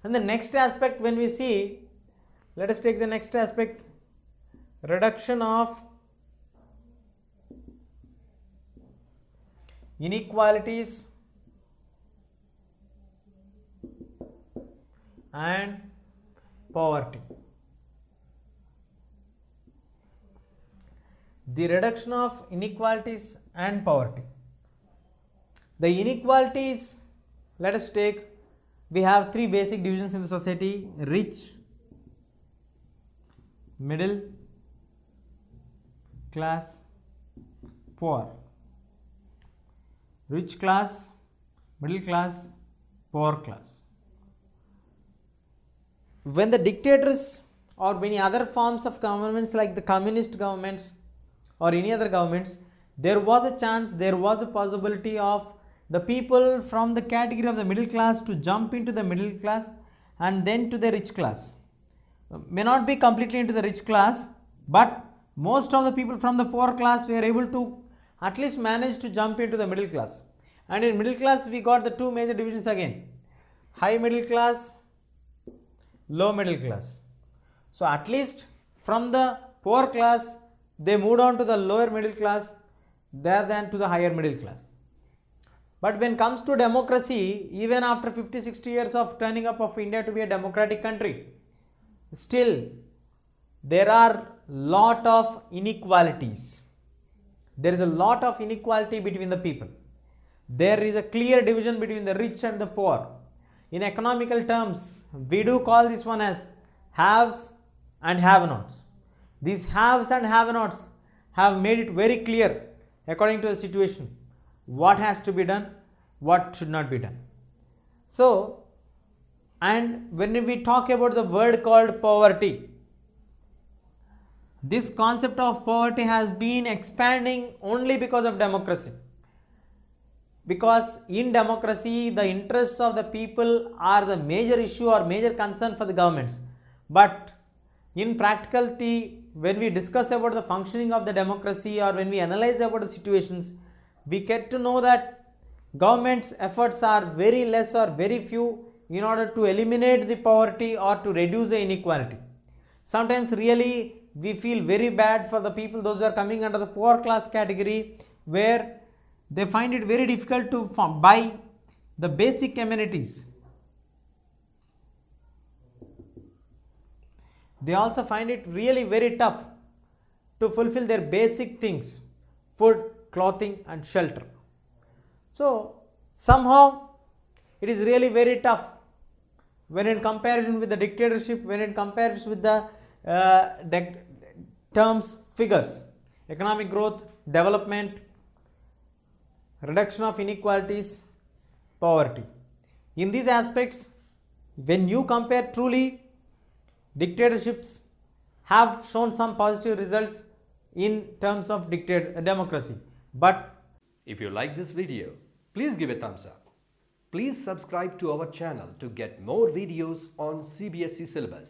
And the next aspect, when we see, let us take the next aspect, reduction of inequalities and poverty. The reduction of inequalities and poverty. The inequalities, let us take, we have three basic divisions in the society: rich, middle class, poor. Rich class, middle class, poor class. When the dictators or many other forms of governments like the communist governments or any other governments, there was a chance, there was a possibility of the people from the category of the middle class to jump into the middle class and then to the rich class. May not be completely into the rich class, but most of the people from the poor class were able to at least manage to jump into the middle class. And in middle class we got the two major divisions again: high middle class, low middle class. So at least from the poor class they moved on to the lower middle class rather than to the higher middle class. But when it comes to democracy, even after 50-60 years of turning up of India to be a democratic country, still there are lot of inequalities. There is a lot of inequality between the people. There is a clear division between the rich and the poor. In economical terms, we do call this one as haves and have-nots. These haves and have-nots have made it very clear according to the situation what has to be done, what should not be done. So, and when we talk about the word called poverty, this concept of poverty has been expanding only because of democracy. Because in democracy, the interests of the people are the major issue or major concern for the governments. But in practicality, when we discuss about the functioning of the democracy or when we analyze about the situations, we get to know that government's efforts are very less or very few in order to eliminate the poverty or to reduce the inequality. Sometimes really we feel very bad for the people, those who are coming under the poor class category, where they find it very difficult to buy the basic amenities. They also find it really very tough to fulfill their basic things: food, clothing and shelter. So somehow it is really very tough when in comparison with the dictatorship, when in comparison with the terms, figures, economic growth, development, reduction of inequalities, poverty. In these aspects, when you compare, truly dictatorships have shown some positive results in terms of democracy. But if you like this video, please give a thumbs up. Please subscribe to our channel to get more videos on CBSE syllabus.